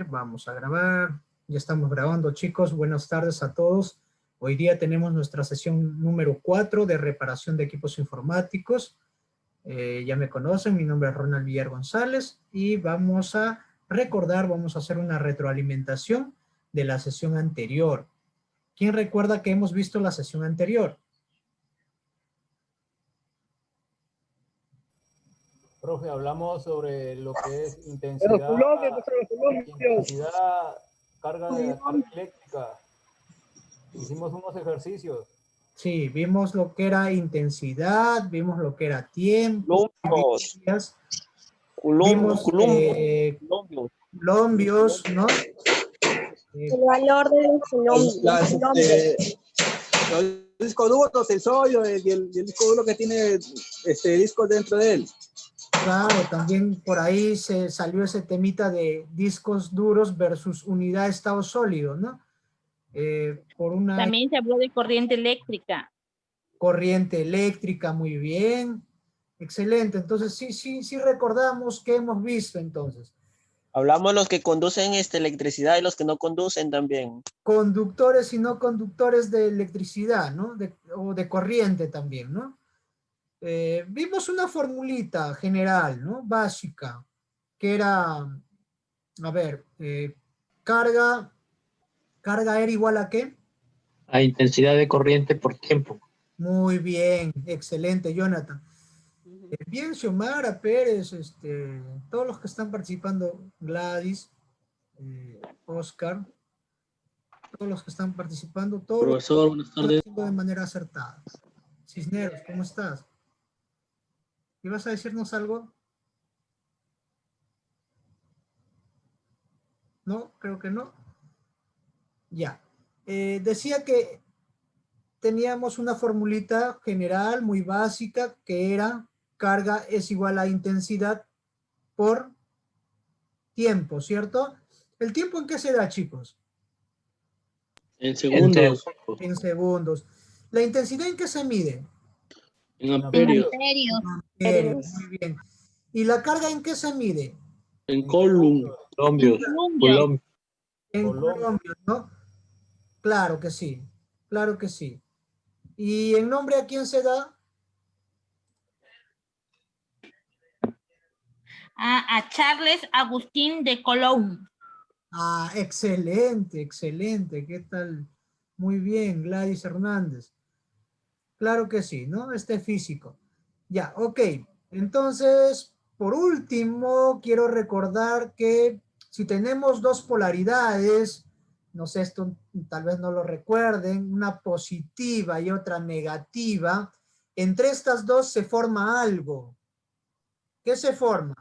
vamos a grabar. Ya estamos grabando, chicos. Buenas tardes a todos. Hoy día tenemos nuestra sesión número 4 de reparación de equipos informáticos. Ya me conocen, mi nombre es Ronald Villar González y vamos a recordar, vamos a hacer una retroalimentación de la sesión anterior. ¿Quién recuerda que hemos visto la sesión anterior? Profe, hablamos sobre lo que es Los intensidad, carga eléctrica. Hicimos unos ejercicios. Sí, vimos lo que era intensidad, vimos lo que era tiempo, vimos colombios, ¿no? El valor del los discos duros, el sodio y el disco duro que tiene discos dentro de él. Claro, también por ahí se salió ese temita de discos duros versus unidad de estado sólido, ¿no? También se habló de corriente eléctrica. Corriente eléctrica, muy bien. Excelente, entonces sí recordamos que hemos visto entonces. Hablamos los que conducen electricidad y los que no conducen también. Conductores y no conductores de electricidad, ¿no? O de corriente también, ¿no? Vimos una formulita general, ¿no? Básica, que era, a ver, carga era igual ¿a qué? A intensidad de corriente por tiempo. Muy bien, excelente, Jonathan. Bien, Xiomara Pérez, todos los que están participando, Gladys, Oscar, todos los que están participando, todos Profesor, buenas tardes. de manera acertada. Cisneros, ¿cómo estás? ¿Ibas a decirnos algo? No, creo que no. Ya. Decía que teníamos una formulita general muy básica que era carga es igual a intensidad por tiempo, ¿cierto? ¿El tiempo en qué se da, chicos? En segundos. En segundos. ¿La intensidad en qué se mide? En amperios. Amperios. Muy bien. ¿Y la carga en qué se mide? En columbios. En colombios, ¿no? Claro que sí. Claro que sí. ¿Y en nombre a quién se da? A Charles Agustín de Coulomb. Ah, excelente, excelente. ¿Qué tal? Muy bien, Gladys Hernández. Claro que sí, ¿no? Físico. Ya, ok. Entonces, por último, quiero recordar que si tenemos dos polaridades, no sé, esto tal vez no lo recuerden, una positiva y otra negativa, entre estas dos se forma algo. ¿Qué se forma?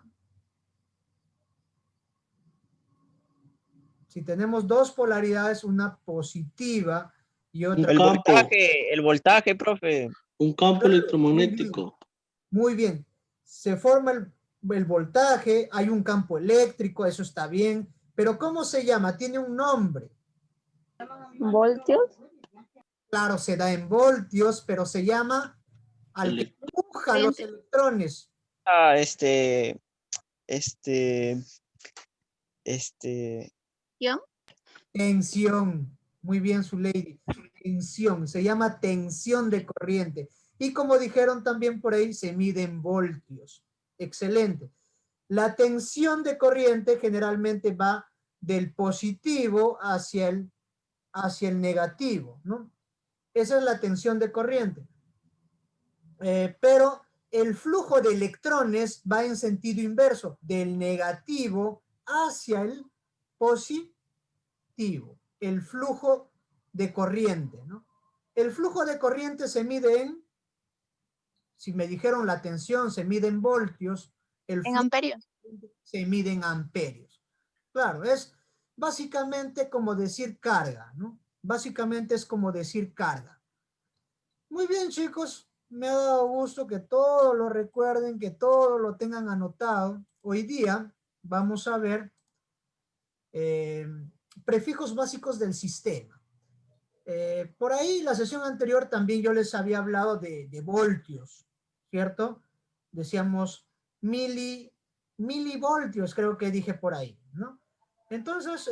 Si tenemos dos polaridades, una positiva y otra... El voltaje, profe. Un campo electromagnético. Muy bien. Se forma el voltaje, hay un campo eléctrico, eso está bien, pero ¿cómo se llama? Tiene un nombre. ¿Voltios? Claro, se da en voltios, pero se llama al que empuja los electrones. Tensión. Muy bien, su lady. Tensión. Se llama tensión de corriente. Y como dijeron también por ahí, se mide en voltios. Excelente. La tensión de corriente generalmente va del positivo hacia el negativo, ¿no? Esa es la tensión de corriente. Pero el flujo de electrones va en sentido inverso, del negativo hacia el positivo. El flujo de corriente, ¿no? El flujo de corriente se mide en, si me dijeron la tensión se mide en voltios, en amperios. Se mide en amperios. Claro, es básicamente como decir carga, ¿no? Básicamente es como decir carga. Muy bien, chicos. Me ha dado gusto que todos lo recuerden, que todos lo tengan anotado. Hoy día vamos a ver prefijos básicos del sistema. Por ahí, la sesión anterior también yo les había hablado de voltios, ¿cierto? Decíamos milivoltios, creo que dije por ahí, ¿no? Entonces,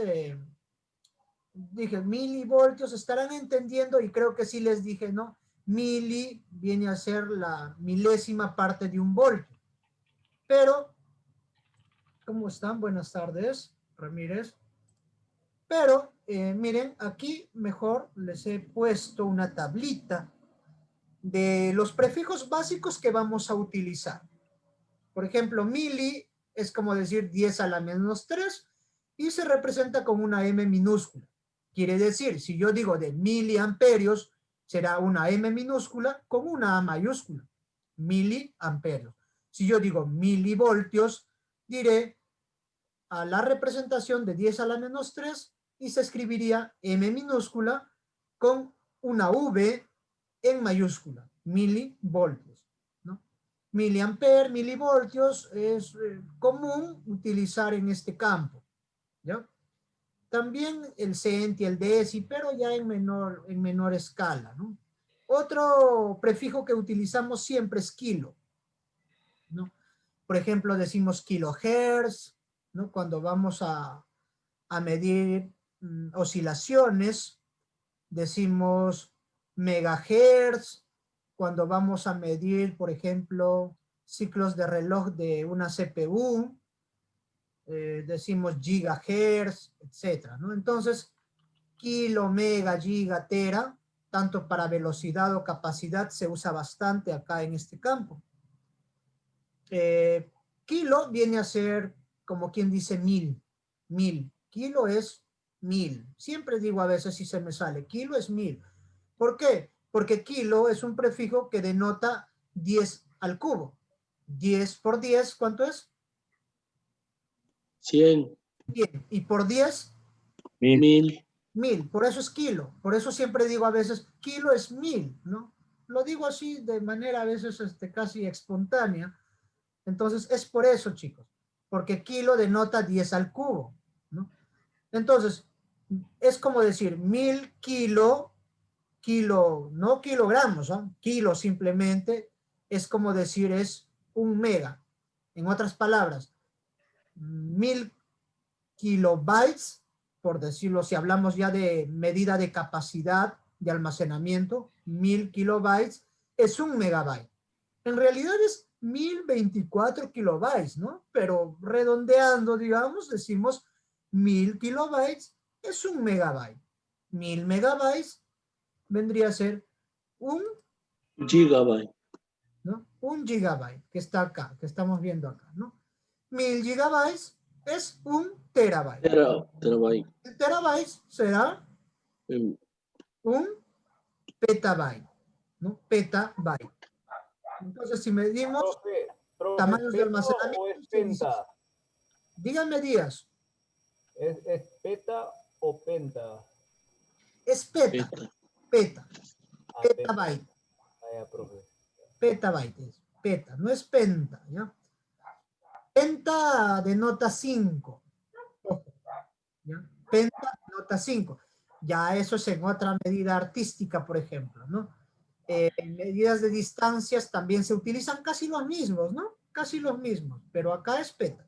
dije, milivoltios, estarán entendiendo, y creo que sí les dije, ¿no? Mili viene a ser la milésima parte de un voltio. Pero, ¿cómo están? Buenas tardes, Ramírez. Pero, miren, aquí mejor les he puesto una tablita de los prefijos básicos que vamos a utilizar. Por ejemplo, mili es como decir 10 a la menos 3 y se representa con una M minúscula. Quiere decir, si yo digo de miliamperios, será una M minúscula con una A mayúscula. Miliamperios. Si yo digo milivoltios, diré a la representación de 10 a la menos 3 y se escribiría M minúscula con una V en mayúscula. Milivoltios. Miliamper, milivoltios es común utilizar en este campo, ¿ya? También el centi, el deci, pero ya en menor escala, ¿no? Otro prefijo que utilizamos siempre es kilo, ¿no? Por ejemplo, decimos kilohertz, ¿no? Cuando vamos a medir oscilaciones, decimos megahertz. Cuando vamos a medir, por ejemplo, ciclos de reloj de una CPU, decimos gigahertz, etcétera, ¿no? Entonces, kilo, mega, giga, tera, tanto para velocidad o capacidad, se usa bastante acá en este campo. Kilo viene a ser como quien dice mil. Kilo es 1000. Siempre digo a veces si se me sale, kilo es 1000. ¿Por qué? Porque kilo es un prefijo que denota 10 al cubo. 10 por 10, ¿cuánto es? 100. Bien. ¿Y por 10? 1000. 1000. Por eso es kilo. Por eso siempre digo a veces, kilo es 1000, ¿no? Lo digo así de manera a veces casi espontánea. Entonces es por eso, chicos. Porque kilo denota 10 al cubo, ¿no? Entonces, es como decir 1000 kilo, no kilogramos, ¿no? Kilo simplemente es como decir es 1 mega. En otras palabras, 1000 kilobytes, por decirlo, si hablamos ya de medida de capacidad de almacenamiento, 1000 kilobytes es 1 megabyte. En realidad es 1024 kilobytes, ¿no? Pero redondeando, digamos, decimos 1000 kilobytes es 1 megabyte. 1000 megabytes vendría a ser un Gigabyte. ¿no? 1 gigabyte, que está acá, que estamos viendo acá, ¿no? 1000 gigabytes es 1 terabyte. Terabyte. El terabyte será un petabyte, ¿no? Petabyte. Entonces, si medimos tamaños de almacenamiento, ¿o es penta? Díganme, Díaz. ¿Es peta o penta? Es peta. Peta. Petabyte. Vaya, profe. Petabyte es. Peta. No es penta, ¿ya? Penta denota 5. ¿Ya? Penta denota 5. Ya eso es en otra medida artística, por ejemplo, ¿no? En medidas de distancias también se utilizan casi los mismos, ¿no? Casi los mismos, pero acá es peta.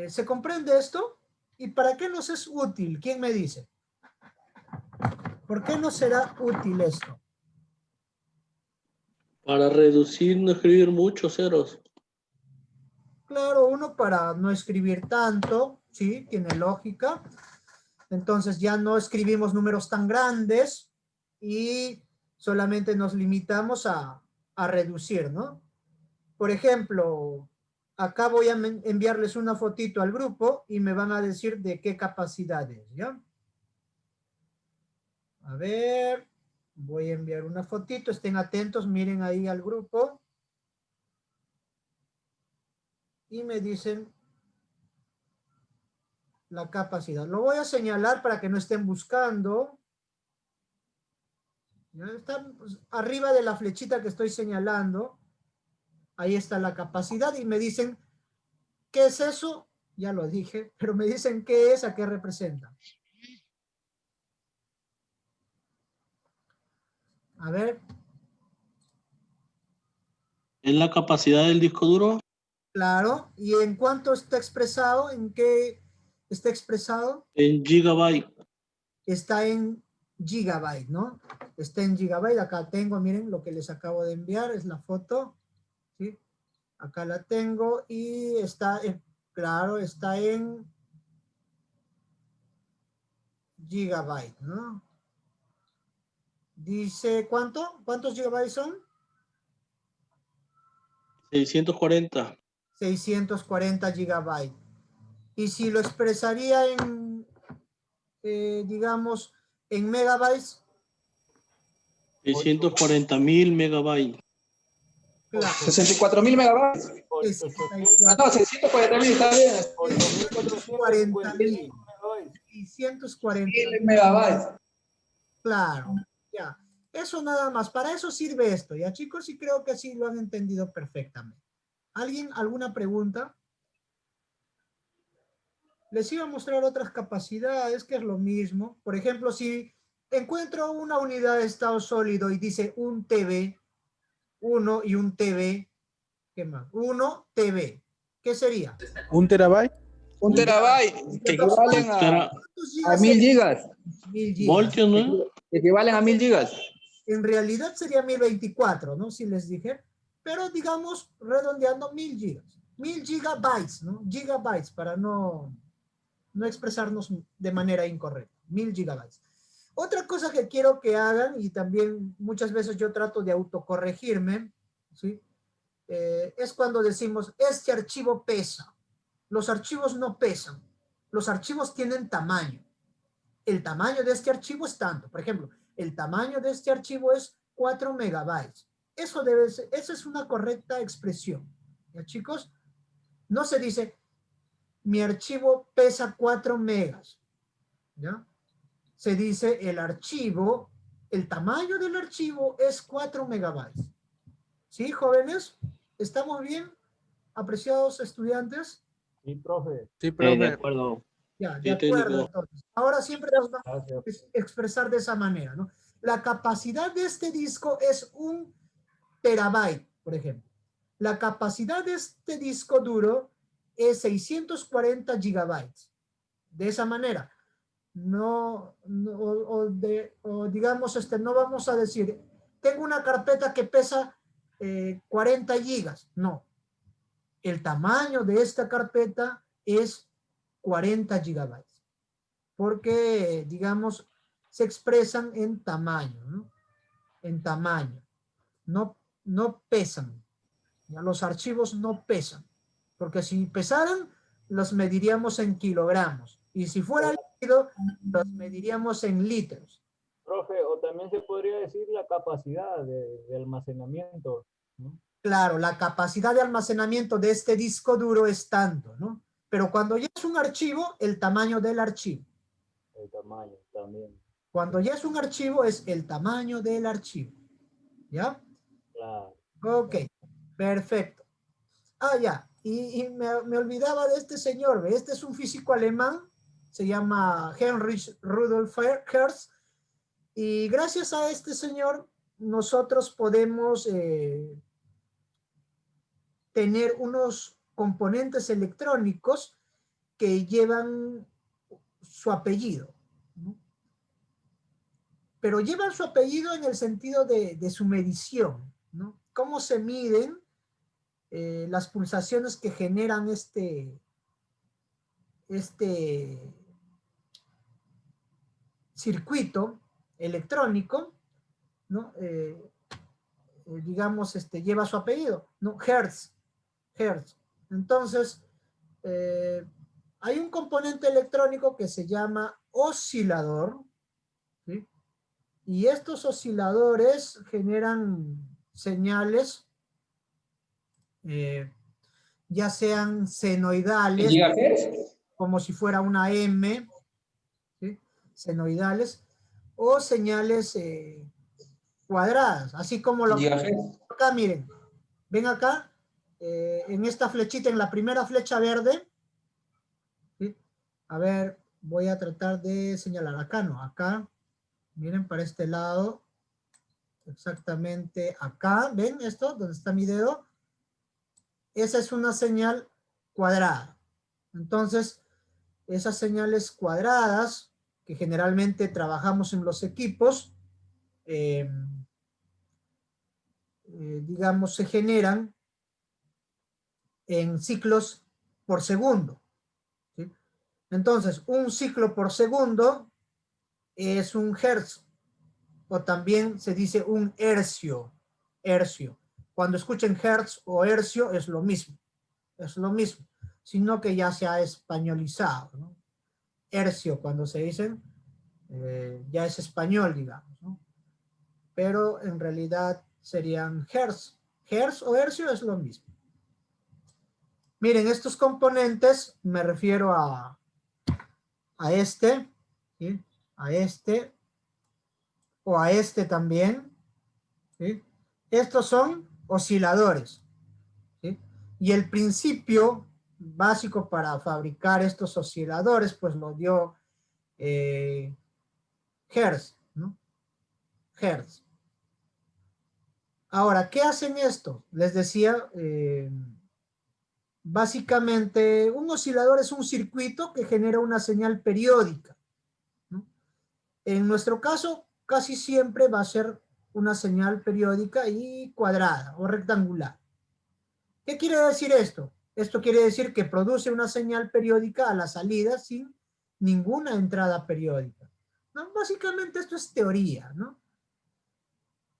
¿Se comprende esto? ¿Y para qué nos es útil? ¿Quién me dice? ¿Por qué nos será útil esto? Para reducir, no escribir muchos ceros. Claro, uno para no escribir tanto, ¿sí? Tiene lógica. Entonces ya no escribimos números tan grandes y solamente nos limitamos a reducir, ¿no? Por ejemplo, acá voy a enviarles una fotito al grupo y me van a decir de qué capacidad es, ¿ya? A ver, voy a enviar una fotito, estén atentos, miren ahí al grupo. Y me dicen la capacidad. Lo voy a señalar para que no estén buscando. ¿Ya? Está arriba de la flechita que estoy señalando. Ahí está la capacidad y me dicen, ¿qué es eso? Ya lo dije, pero me dicen qué es, a qué representa. A ver. ¿Es la capacidad del disco duro? Claro. ¿Y en cuánto está expresado? ¿En qué está expresado? En gigabyte. Está en gigabyte, ¿no? Está en gigabyte. Acá tengo, miren, lo que les acabo de enviar, es la foto, ¿sí? Acá la tengo y está, claro, está en gigabyte, ¿no? Dice, ¿cuánto? ¿Cuántos gigabytes son? 640. 640 gigabytes. Y si lo expresaría en, digamos, en megabytes. 640.000 megabytes. Claro. 64.000 megabytes. Ah, no, 640.000, está bien. 640.000. 640.000 megabytes. Claro, ya. Eso nada más. Para eso sirve esto, ¿ya, chicos? Y creo que sí lo han entendido perfectamente. ¿Alguien, alguna pregunta? Les iba a mostrar otras capacidades, que es lo mismo. Por ejemplo, si encuentro una unidad de estado sólido y dice un TB, 1 y un TB, ¿qué más? 1 TB. ¿Qué sería? ¿Un terabyte? Un terabyte, que equivalen a 1000 gigas. 1000 gigas. Voltios, ¿no? Equivalen a 1000 gigas. En realidad sería 1024, ¿no? Si les dije. Pero digamos, redondeando 1000 gigas. 1000 gigabytes, ¿no? Gigabytes, para no expresarnos de manera incorrecta. 1000 gigabytes. Otra cosa que quiero que hagan, y también muchas veces yo trato de autocorregirme, ¿sí? Es cuando decimos, este archivo pesa. Los archivos no pesan. Los archivos tienen tamaño. El tamaño de este archivo es tanto. Por ejemplo, el tamaño de este archivo es 4 megabytes. Eso debe ser, esa es una correcta expresión. ¿Ya, chicos? No se dice, mi archivo pesa 4 megas. ¿Ya? Se dice, el archivo, el tamaño del archivo es 4 megabytes. ¿Sí, jóvenes? ¿Estamos bien? Apreciados estudiantes. Sí, profe. Sí, profe. De acuerdo. Ya, de Sí, acuerdo, técnico. entonces. Ahora siempre nos vamos a Gracias. expresar de esa manera, ¿no? La capacidad de este disco es 1 terabyte, por ejemplo. La capacidad de este disco duro es 640 gigabytes. De esa manera. No, o digamos, no vamos a decir, tengo una carpeta que pesa 40 gigas. No. El tamaño de esta carpeta es 40 gigabytes. Porque, digamos, se expresan en tamaño, ¿no? En tamaño. No pesan. ¿Ya? Los archivos no pesan. Porque si pesaran, los mediríamos en kilogramos. Y si fuera líquido, los mediríamos en litros. Profe, o también se podría decir la capacidad de almacenamiento, ¿no? Claro, la capacidad de almacenamiento de este disco duro es tanto, ¿no? Pero cuando ya es un archivo, el tamaño del archivo. El tamaño también. Cuando ya es un archivo, es el tamaño del archivo. ¿Ya? Claro. Ok, perfecto. Ah, ya. Y me olvidaba de este señor. ¿Ve? Este es un físico alemán. Se llama Heinrich Rudolf Hertz. Y gracias a este señor, nosotros podemos tener unos componentes electrónicos que llevan su apellido, ¿no? Pero llevan su apellido en el sentido de su medición, ¿no? ¿Cómo se miden las pulsaciones que generan este circuito electrónico, ¿no? Digamos, lleva su apellido, ¿no? Hertz. Entonces, hay un componente electrónico que se llama oscilador, ¿sí? Y estos osciladores generan señales, ya sean senoidales, como si fuera una M, ¿sí? Senoidales, o señales cuadradas, así como lo que acá, miren, ven acá, en esta flechita, en la primera flecha verde, ¿sí? A ver, voy a tratar de señalar acá, no, acá, miren para este lado, exactamente acá, ¿ven esto? ¿Dónde está mi dedo? esa es una señal cuadrada. Entonces, esas señales cuadradas que generalmente trabajamos en los equipos, digamos, se generan en ciclos por segundo, ¿sí? Entonces, un ciclo por segundo es un hertz, o también se dice un hercio. Cuando escuchen hertz o hercio es lo mismo, sino que ya se ha españolizado, ¿no? Hercio, cuando se dicen, ya es español, digamos, ¿no? Pero en realidad serían hertz. Hertz o hercio es lo mismo. Miren, estos componentes, me refiero a este, ¿sí? A este, o a este también, ¿sí? Estos son osciladores, ¿sí? Y el principio básico para fabricar estos osciladores, pues lo dio Hertz, ¿no? Hertz. Ahora, ¿qué hacen esto? Les decía, básicamente un oscilador es un circuito que genera una señal periódica, ¿no? En nuestro caso, casi siempre va a ser una señal periódica y cuadrada o rectangular. ¿Qué quiere decir esto? Esto quiere decir que produce una señal periódica a la salida sin ninguna entrada periódica, ¿no? Básicamente esto es teoría, ¿no?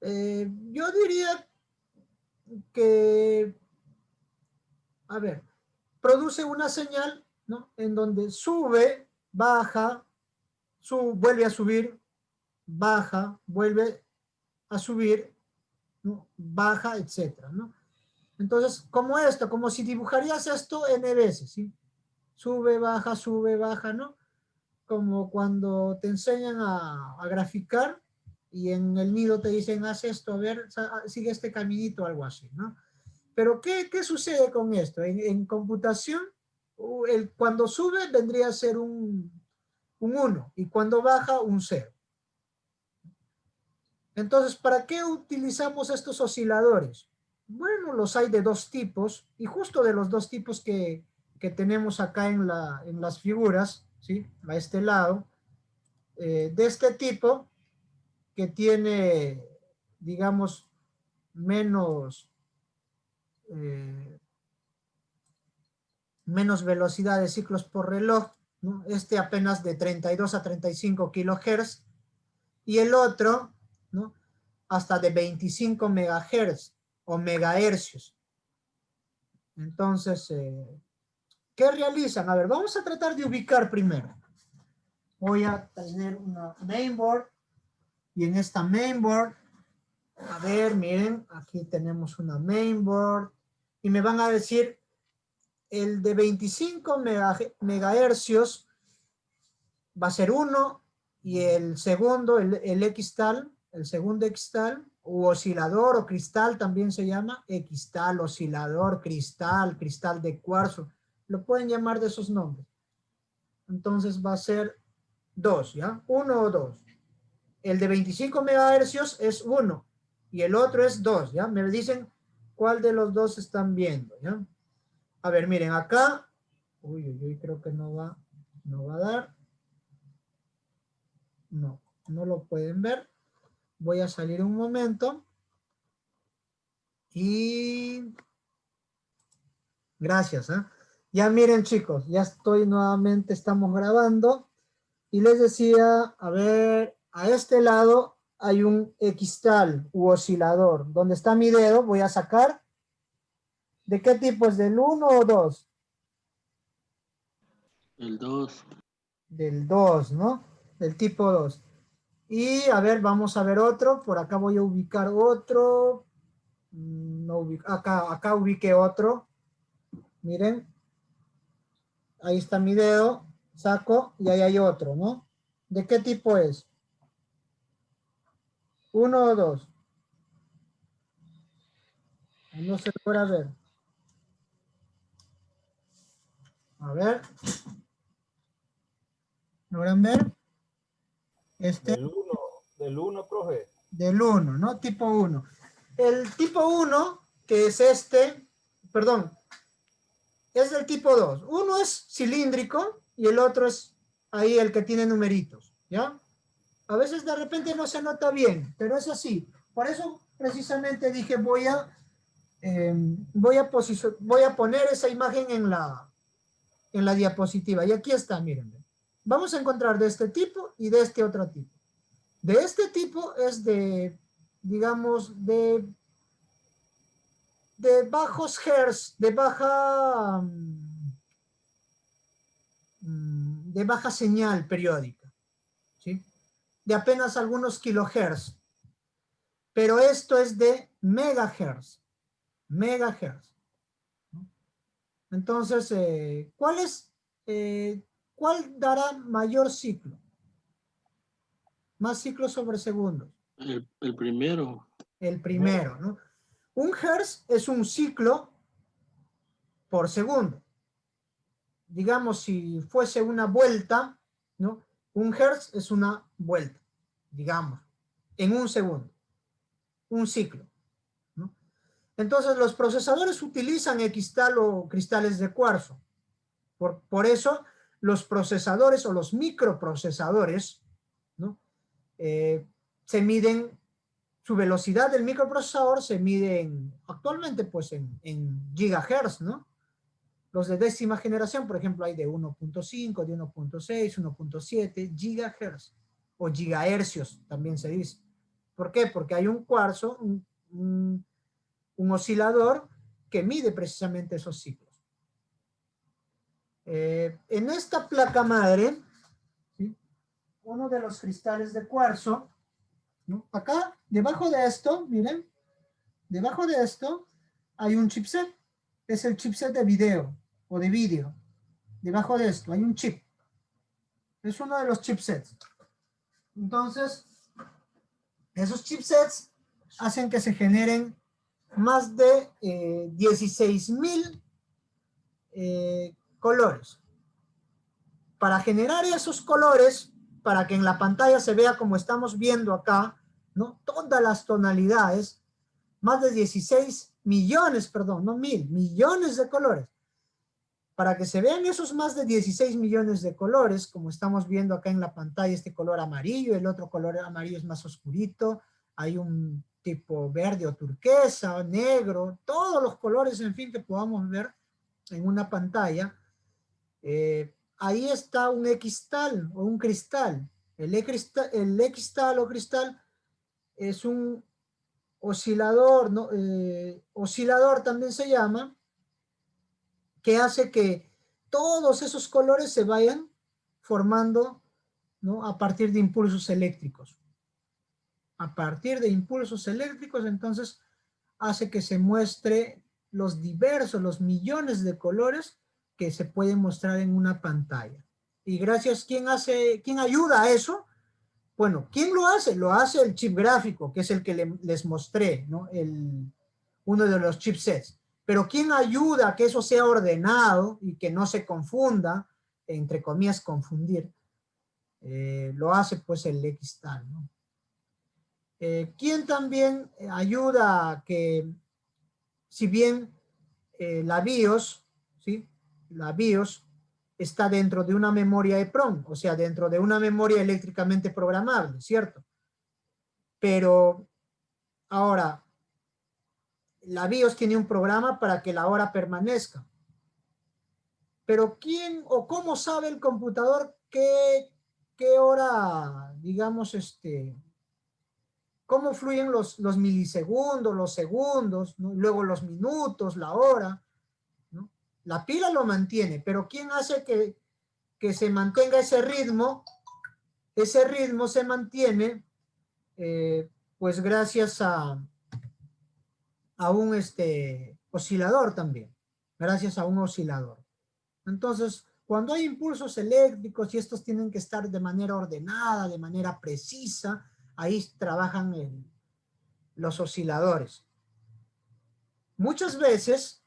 Yo diría que, a ver, produce una señal, ¿no? En donde sube, baja, vuelve a subir, baja, vuelve a subir, ¿no? Baja, etcétera, ¿no? Entonces, como esto, como si dibujarías esto n veces, ¿sí? Sube, baja, ¿no? Como cuando te enseñan a graficar y en el nido te dicen, haz esto, a ver, sigue este caminito, algo así, ¿no? Pero, ¿qué sucede con esto? En computación, cuando sube vendría a ser un 1 y cuando baja un 0. Entonces, ¿para qué utilizamos estos osciladores? Bueno, los hay de dos tipos y justo de los dos tipos que tenemos acá en las figuras, ¿sí? A este lado, de este tipo que tiene, digamos, menos velocidad de ciclos por reloj, ¿no? Este apenas de 32 a 35 kilohertz y el otro, ¿no? Hasta de 25 megahertz o megahercios. Entonces, ¿qué realizan? A ver, vamos a tratar de ubicar primero. Voy a tener una mainboard y en esta mainboard, a ver, miren, aquí tenemos una mainboard y me van a decir el de 25 megahercios va a ser 1 y el segundo, el X-tal, el segundo X-tal, u oscilador o cristal también se llama, X-tal, oscilador, cristal de cuarzo, lo pueden llamar de esos nombres. Entonces va a ser 2, ¿ya? 1 o 2. El de 25 megahercios es 1 y el otro es 2, ¿ya? Me dicen cuál de los dos están viendo, ¿ya? A ver, miren, acá, uy, creo que no va a dar. No lo pueden ver. Voy a salir un momento. Y gracias, ¿eh? Ya miren, chicos, ya estoy nuevamente, estamos grabando. Y les decía, a ver, a este lado hay un X-tal u oscilador. Donde está mi dedo, voy a sacar. ¿De qué tipo es? ¿Del 1 o 2? El 2. Del 2, ¿no? Del tipo 2. Y a ver, vamos a ver otro. Por acá voy a ubicar otro. No acá ubiqué otro. Miren. Ahí está mi dedo. Saco y ahí hay otro, ¿no? ¿De qué tipo es? 1 o 2. No se logra ver. A ver. ¿Logran ver? Del 1, profe. Del 1, ¿no? Tipo 1. El tipo 1, que es este, perdón, es del tipo 2. Uno es cilíndrico y el otro es ahí el que tiene numeritos, ¿ya? A veces de repente no se nota bien, pero es así. Por eso precisamente dije voy a poner esa imagen en la diapositiva. Y aquí está, miren. Vamos a encontrar de este tipo y de este otro tipo. De este tipo es de, digamos, de bajos hertz, de baja señal periódica, ¿sí? De apenas algunos kilohertz. Pero esto es de megahertz. Megahertz. Entonces, ¿cuál dará mayor ciclo? Más ciclos sobre segundos. El primero. El primero, ¿no? Un hertz es un ciclo por segundo. Digamos, si fuese una vuelta, ¿no? Un hertz es una vuelta, digamos, en un segundo. Un ciclo, ¿no? Entonces, los procesadores utilizan X-tal o cristales de cuarzo. Por eso, los procesadores o los microprocesadores, ¿no? Se miden, su velocidad del microprocesador se mide actualmente pues en gigahertz, ¿no? Los de décima generación, por ejemplo, hay de 1.5, de 1.6, 1.7 gigahertz o gigahercios también se dice. ¿Por qué? Porque hay un cuarzo, un oscilador que mide precisamente esos ciclos. En esta placa madre, ¿sí? Uno de los cristales de cuarzo, ¿no? Acá, debajo de esto, miren, debajo de esto hay un chipset. Es el chipset de video o de vídeo. Debajo de esto hay un chip. Es uno de los chipsets. Entonces, esos chipsets hacen que se generen más de 16,000 colores. Para generar esos colores, para que en la pantalla se vea como estamos viendo acá, ¿no? Todas las tonalidades, más de 16 millones, perdón, no mil, millones de colores. Para que se vean esos más de 16 millones de colores, como estamos viendo acá en la pantalla, este color amarillo, el otro color amarillo es más oscurito, hay un tipo verde o turquesa, negro, todos los colores, en fin, que podamos ver en una pantalla. Ahí está un X-tal o un cristal. El X-tal o cristal es un oscilador, ¿no? Oscilador también se llama, que hace que todos esos colores se vayan formando, ¿no? A partir de impulsos eléctricos. A partir de impulsos eléctricos, entonces, hace que se muestre los los millones de colores que se pueden mostrar en una pantalla. Y gracias, ¿quién ayuda a eso? Bueno, ¿quién lo hace? Lo hace el chip gráfico, que es el que les mostré, ¿no? Uno de los chipsets. Pero ¿quién ayuda a que eso sea ordenado y que no se confunda, entre comillas, confundir? Lo hace pues el X-tal, ¿no? ¿Quién también ayuda a que, si bien la BIOS, ¿sí? La BIOS está dentro de una memoria EPROM, o sea, dentro de una memoria eléctricamente programable, ¿cierto? Pero ahora, la BIOS tiene un programa para que la hora permanezca. Pero ¿quién o cómo sabe el computador qué hora, digamos, cómo fluyen los milisegundos, los segundos, ¿no? Luego los minutos, la hora, ¿no? La pila lo mantiene, pero ¿quién hace que se mantenga ese ritmo? Ese ritmo se mantiene, pues gracias a un oscilador también, gracias a un oscilador. Entonces, cuando hay impulsos eléctricos y estos tienen que estar de manera ordenada, de manera precisa, ahí trabajan los osciladores. Muchas veces,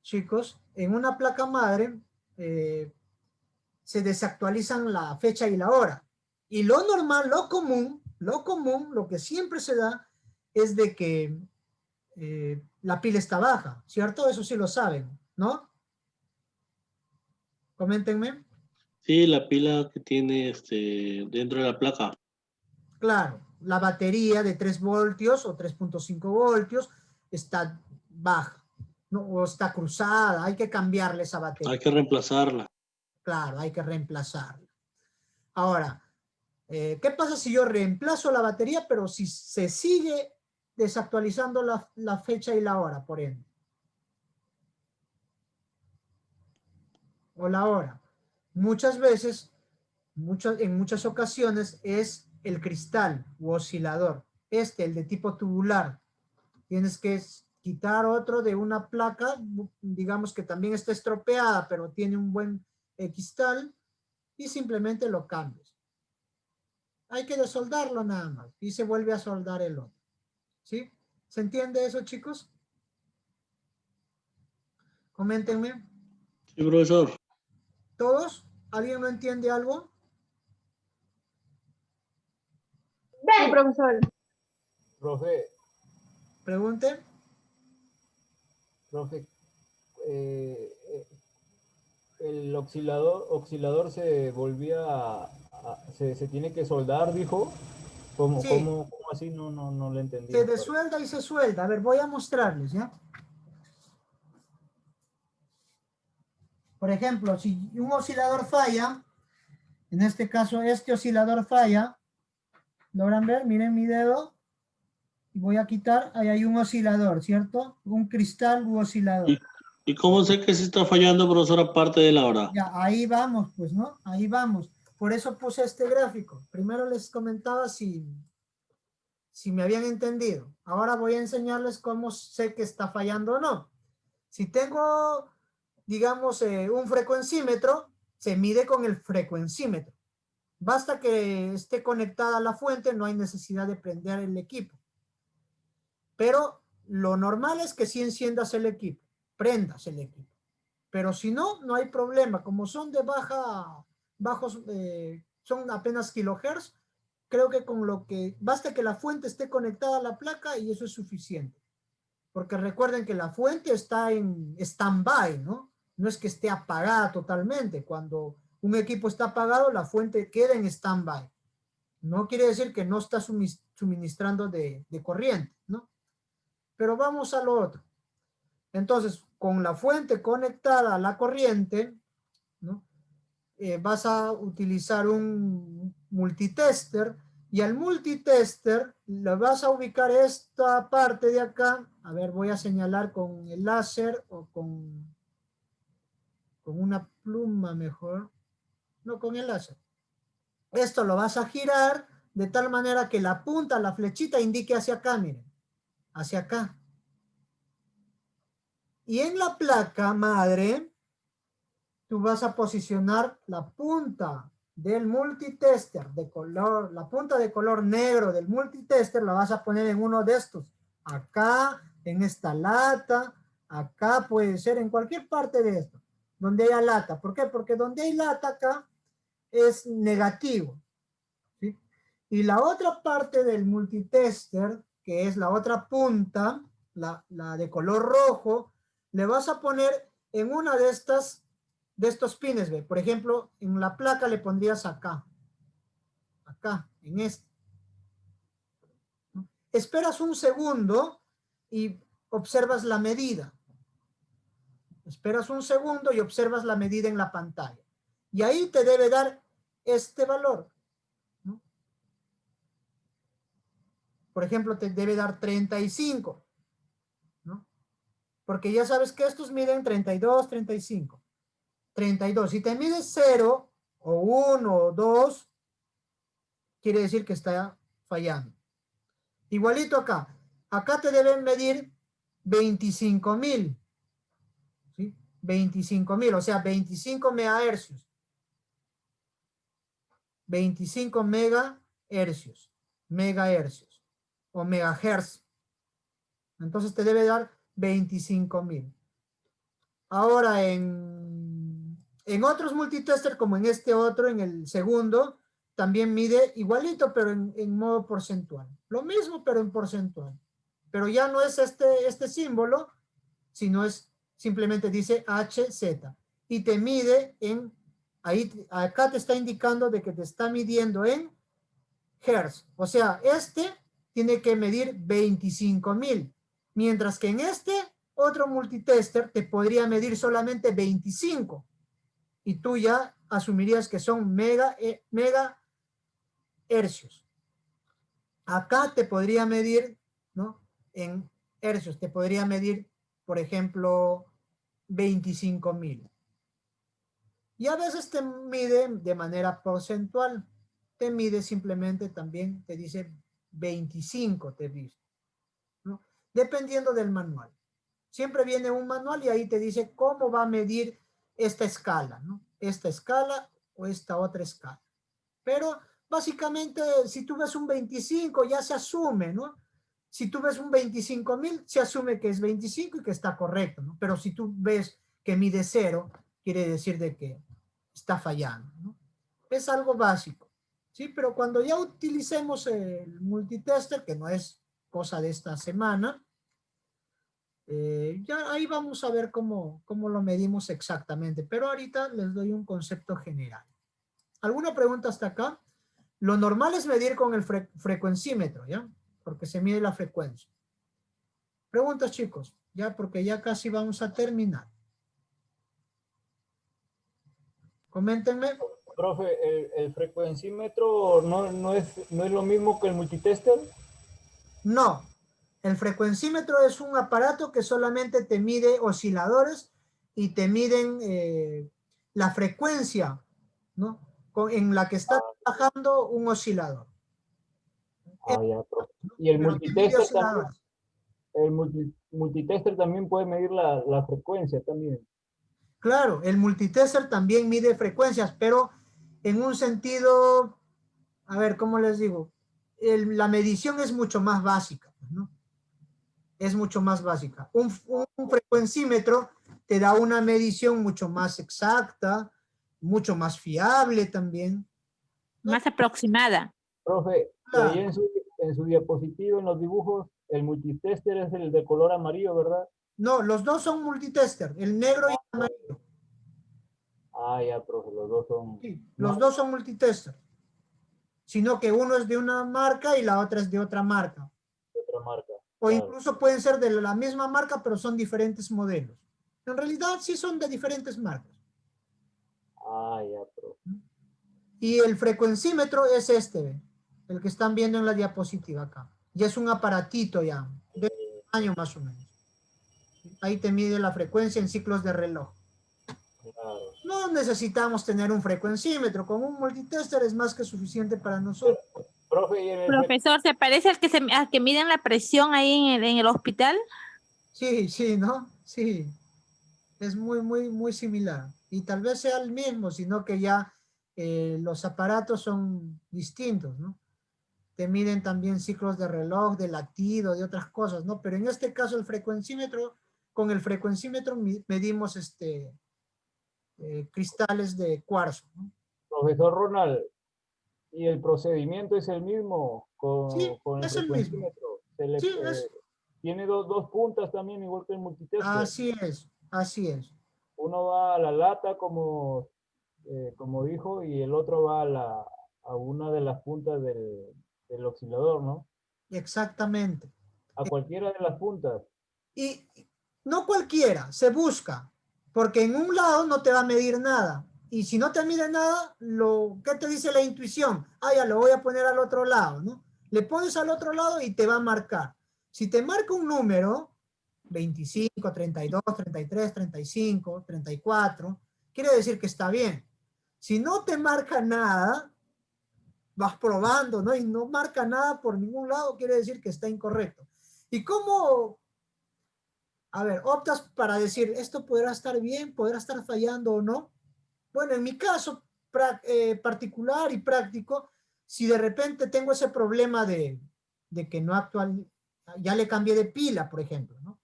chicos, en una placa madre se desactualizan la fecha y la hora. Y lo normal, lo común, lo que siempre se da es de que la pila está baja, ¿cierto? Eso sí lo saben, ¿no? Coméntenme. Sí, la pila que tiene dentro de la placa. Claro, la batería de 3 voltios o 3.5 voltios está baja, ¿no? O está cruzada, hay que cambiarle esa batería. Hay que reemplazarla. Claro, hay que reemplazarla. Ahora, ¿qué pasa si yo reemplazo la batería, pero si se sigue desactualizando la fecha y la hora, por ende? O la hora. Muchas veces, en muchas ocasiones, es el cristal u oscilador. El de tipo tubular. Tienes que quitar otro de una placa, digamos que también está estropeada, pero tiene un buen cristal, y simplemente lo cambias. Hay que desoldarlo nada más, y se vuelve a soldar el otro. ¿Sí? ¿Se entiende eso, chicos? Coméntenme. Sí, profesor. ¿Todos? ¿Alguien no entiende algo? Sí, profesor. Profe, Pregunte. profe, el oscilador se volvía se tiene que soldar, dijo. ¿Cómo, Sí. cómo así? No le entendí. Se desuelda y se suelda. A ver, voy a mostrarles, ¿ya? Por ejemplo, si un oscilador falla, en este caso este oscilador falla, ¿logran ver? Miren mi dedo. Y voy a quitar, ahí hay un oscilador, ¿cierto? Un cristal u oscilador. ¿Y cómo sé que sí está fallando, profesor, aparte de la hora? Ya, ahí vamos, pues, ¿no? Ahí vamos. Por eso puse este gráfico. Primero les comentaba si me habían entendido. Ahora voy a enseñarles cómo sé que está fallando o no. Si tengo, digamos, un frecuencímetro, se mide con el frecuencímetro. Basta que esté conectada a la fuente, no hay necesidad de prender el equipo. Pero lo normal es que sí enciendas el equipo, prendas el equipo. Pero si no, no hay problema. Como son de bajos, son apenas kilohertz, creo que con lo que, basta que la fuente esté conectada a la placa y eso es suficiente. Porque recuerden que la fuente está en stand-by, ¿no? No es que esté apagada totalmente. Cuando un equipo está apagado, la fuente queda en stand-by. No quiere decir que no está suministrando de corriente, ¿no? Pero vamos a lo otro. Entonces, con la fuente conectada a la corriente, ¿no? Vas a utilizar un multitester, y al multitester le vas a ubicar esta parte de acá. A ver, voy a señalar con el láser o con una pluma mejor. No, con el láser. Esto lo vas a girar de tal manera que la punta, la flechita, indique hacia acá, miren. Hacia acá. Y en la placa madre, tú vas a posicionar la punta del multitester de color, la punta de color negro del multitester la vas a poner en uno de estos. Acá, en esta lata, acá puede ser en cualquier parte de esto, donde haya lata. ¿Por qué? Porque donde hay lata acá es negativo, ¿sí? Y la otra parte del multitester, que es la otra punta, la de color rojo, le vas a poner en una de estos pines, ¿ve? Por ejemplo, en la placa le pondrías acá, en este, ¿no? Esperas un segundo y observas la medida. Esperas un segundo y observas la medida en la pantalla. Y ahí te debe dar este valor, ¿no? Por ejemplo, te debe dar 35, ¿no? Porque ya sabes que estos miden 32, 35. 32. Si te mides 0 o 1 o 2, quiere decir que está fallando. Igualito acá. Acá te deben medir 25,000. ¿Sí? 25,000, o sea, 25 megahercios. 25 megahercios. Megahercios. O megahertz. Entonces te debe dar 25,000. Ahora en otros multitester, como en este otro, en el segundo, también mide igualito, pero en modo porcentual. Lo mismo, pero en porcentual. Pero ya no es este símbolo, sino es simplemente dice HZ. y te mide en, acá te está indicando de que te está midiendo en hertz. O sea, este tiene que medir 25,000, mientras que en este otro multitester te podría medir solamente 25, y tú ya asumirías que son mega hercios. Acá te podría medir, ¿no? En hercios, te podría medir, por ejemplo, 25,000. Y a veces te mide de manera porcentual. Te mide simplemente también, te dice 25, te dice, ¿no? Dependiendo del manual. Siempre viene un manual y ahí te dice cómo va a medir esta escala, ¿no? Esta escala o esta otra escala. Pero básicamente, si tú ves un 25, ya se asume, ¿no? Si tú ves un 25,000, se asume que es 25 y que está correcto, ¿no? Pero si tú ves que mide 0, quiere decir de que está fallando, ¿no? Es algo básico, ¿sí? Pero cuando ya utilicemos el multitester, que no es cosa de esta semana, ya ahí vamos a ver cómo lo medimos exactamente. Pero ahorita les doy un concepto general. ¿Alguna pregunta hasta acá? Lo normal es medir con el frecuencímetro, ¿ya? Porque se mide la frecuencia. Preguntas, chicos, ya, porque ya casi vamos a terminar. Coméntenme. Profe, el frecuencímetro no es lo mismo que el multitester. No, el frecuencímetro es un aparato que solamente te mide osciladores y te miden la frecuencia, ¿no? En la que está trabajando un oscilador. Ah, ya, profe. Y el Pero te mide multitester también, osciladores. multitester también puede medir la frecuencia también. Claro, el multitester también mide frecuencias, pero en un sentido, a ver, ¿cómo les digo? La medición es mucho más básica, ¿no? Es mucho más básica. Un frecuencímetro te da una medición mucho más exacta, mucho más fiable también, ¿no? Más aproximada. Profe, y ahí Claro. en su diapositiva, en los dibujos, el multitester es el de color amarillo, ¿verdad? No, los dos son multitester, el negro y el amarillo. Ah, ya, profe, los dos son... Sí, los dos son multitester. Sino que uno es de una marca y la otra es de otra marca. de otra marca. O Claro. incluso pueden ser de la misma marca, pero son diferentes modelos. En realidad sí son de diferentes marcas. Ah, ya, profe. Y el frecuencímetro es este, el que están viendo en la diapositiva acá. Ya es un aparatito ya, de un año más o menos. Ahí te mide la frecuencia en ciclos de reloj. Claro. No necesitamos tener un frecuencímetro, con un multitester es más que suficiente para nosotros. Profe, y en el Profesor, ¿se parece al que miden la presión ahí en el hospital? Sí, sí, ¿no? Sí. Es muy similar. Y tal vez sea el mismo, sino que ya los aparatos son distintos, ¿no? Te miden también ciclos de reloj, de latido, de otras cosas, ¿no? Pero en este caso el frecuencímetro, con el frecuencímetro medimos cristales de cuarzo, ¿no? profesor Ronald, ¿y el procedimiento es el mismo Sí, con el es el mismo. frecuencímetro? Sí, es. Tiene dos puntas también, igual que el multitester. Así es, así es. Uno va a la lata, como dijo, y el otro va a una de las puntas del oscilador, ¿no? Exactamente. A cualquiera de las puntas. Y no cualquiera, se busca, porque en un lado no te va a medir nada. Y si no te mide nada, ¿qué te dice la intuición? Ah, ya lo voy a poner al otro lado, ¿no? Le pones al otro lado y te va a marcar. Si te marca un número, 25, 32, 33, 35, 34, quiere decir que está bien. Si no te marca nada, vas probando, ¿no? Y no marca nada por ningún lado, quiere decir que está incorrecto. ¿Y cómo? A ver, optas para decir, esto podrá estar bien, podrá estar fallando o no? Bueno, en mi caso particular y práctico, si de repente tengo ese problema de que no ya le cambié de pila, por ejemplo, ¿no?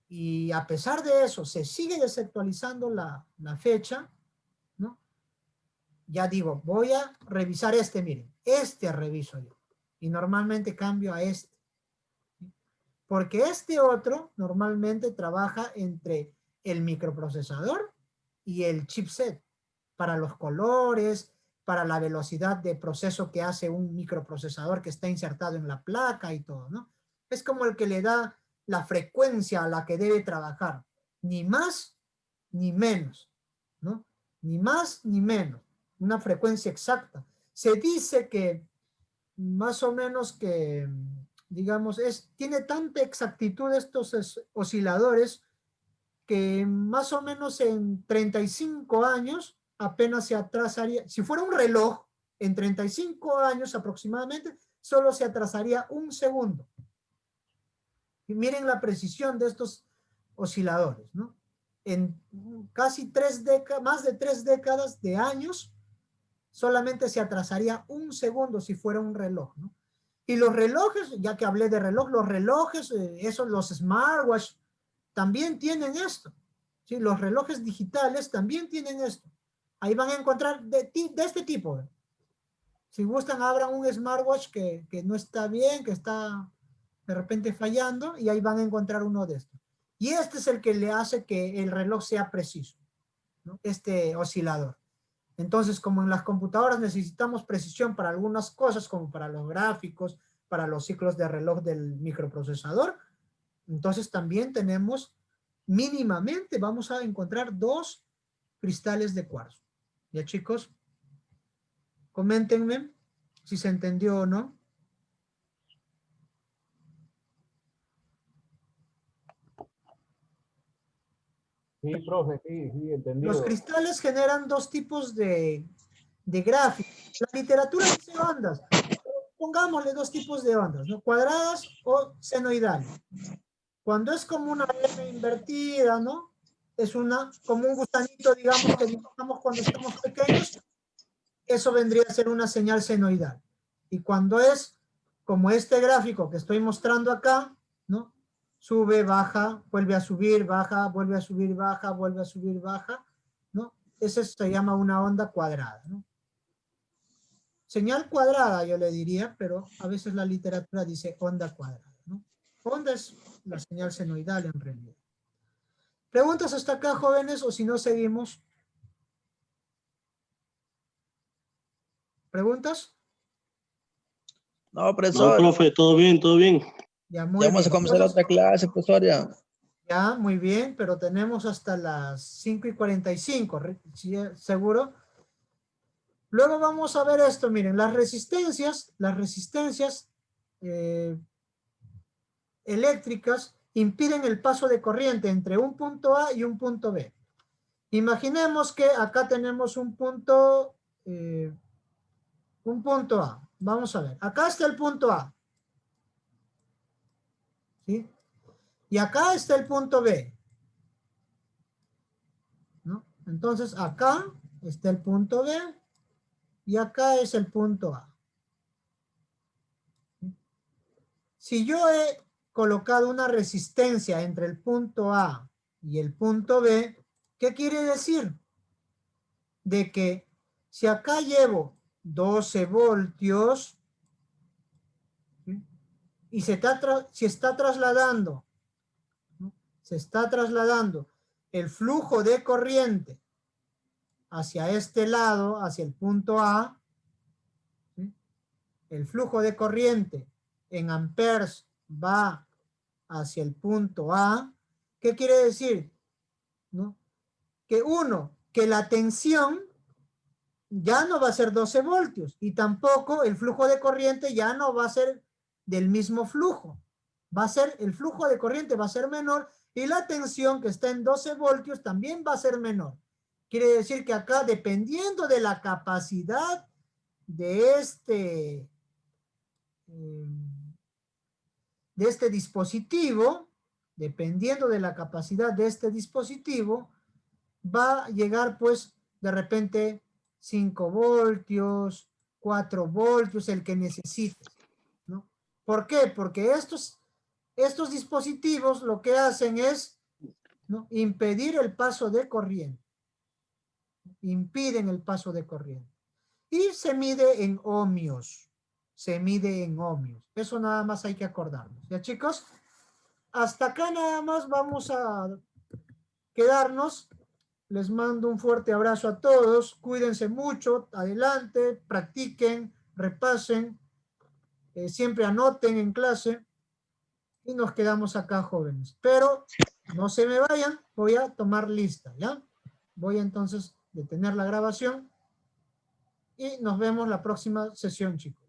Y a pesar de eso, se sigue desactualizando la fecha, ¿no? Ya digo, voy a revisar miren, reviso yo. Y normalmente cambio a este. Porque otro normalmente trabaja entre el microprocesador y el chipset, para los colores, para la velocidad de proceso que hace un microprocesador que está insertado en la placa y todo, ¿no? Es como el que le da la frecuencia a la que debe trabajar, ni más ni menos, ¿no? Ni más ni menos, una frecuencia exacta. Se dice que más o menos que, digamos, tiene tanta exactitud estos osciladores que más o menos en 35 años apenas se atrasaría, si fuera un reloj, en 35 años aproximadamente, solo se atrasaría 1 segundo. Y miren la precisión de estos osciladores, ¿no? En casi más de 3 décadas de años, solamente se atrasaría 1 segundo si fuera un reloj, ¿no? Y los relojes, ya que hablé de reloj, los relojes, los smartwatch, también tienen esto. ¿Sí? Los relojes digitales también tienen esto. Ahí van a encontrar de este tipo. Si gustan, abran un smartwatch que no está bien, que está de repente fallando, y ahí van a encontrar uno de estos. Y este es el que le hace que el reloj sea preciso, ¿no? Este oscilador. Entonces, como en las computadoras necesitamos precisión para algunas cosas, como para los gráficos, para los ciclos de reloj del microprocesador, entonces también tenemos mínimamente, vamos a encontrar 2 cristales de cuarzo. ¿Ya, chicos? Coméntenme si se entendió o no. Sí, profe, sí, entendido. Los cristales generan 2 tipos de gráficos. La literatura dice ondas. Pongámosle 2 tipos de ondas, ¿no? Cuadradas o senoidales. Cuando es como una M invertida, ¿no? Es como un gusanito, digamos, que dibujamos cuando estamos pequeños. Eso vendría a ser una señal senoidal. Y cuando es como este gráfico que estoy mostrando acá, ¿no? Sube, baja, vuelve a subir, baja, vuelve a subir, baja, vuelve a subir, baja, ¿no? Ese se llama una onda cuadrada, ¿no? Señal cuadrada, yo le diría, pero a veces la literatura dice onda cuadrada, ¿no? Onda es la señal senoidal en realidad. ¿Preguntas hasta acá, jóvenes, o si no seguimos? ¿Preguntas? No, profesor. No, profe, todo bien, todo bien. Ya, Ya muy bien. vamos a comenzar otra clase, profesor, ya. Ya, muy bien, pero tenemos hasta las 5:45, ¿sí? ¿Seguro? Luego vamos a ver esto, miren, las resistencias eléctricas impiden el paso de corriente entre un punto A y un punto B. Imaginemos que acá tenemos un punto A. Vamos a ver, acá está el punto A. ¿Sí? Y acá está el punto B. ¿No? Entonces acá está el punto B y acá es el punto A. Si yo he colocado una resistencia entre el punto A y el punto B, ¿qué quiere decir? De que si acá llevo 12 voltios, ¿sí? Y se está trasladando el flujo de corriente hacia este lado, hacia el punto A, ¿sí? El flujo de corriente en amperes va hacia el punto A. ¿Qué quiere decir? ¿No? Que la tensión ya no va a ser 12 voltios y tampoco el flujo de corriente ya no va a ser del mismo flujo. El flujo de corriente va a ser menor y la tensión que está en 12 voltios también va a ser menor. Quiere decir que acá, dependiendo de la capacidad de este dispositivo, va a llegar pues de repente 5 voltios, 4 voltios, el que necesites, ¿no? ¿Por qué? Porque estos dispositivos lo que hacen es, ¿no?, impedir el paso de corriente. Impiden el paso de corriente. Y se mide en ohmios. Eso nada más hay que acordarnos. ¿Ya, chicos? Hasta acá nada más vamos a quedarnos. Les mando un fuerte abrazo a todos. Cuídense mucho. Adelante, practiquen, repasen. Siempre anoten en clase. Y nos quedamos acá, jóvenes. Pero no se me vayan. Voy a tomar lista, ¿ya? Voy entonces a detener la grabación. Y nos vemos la próxima sesión, chicos.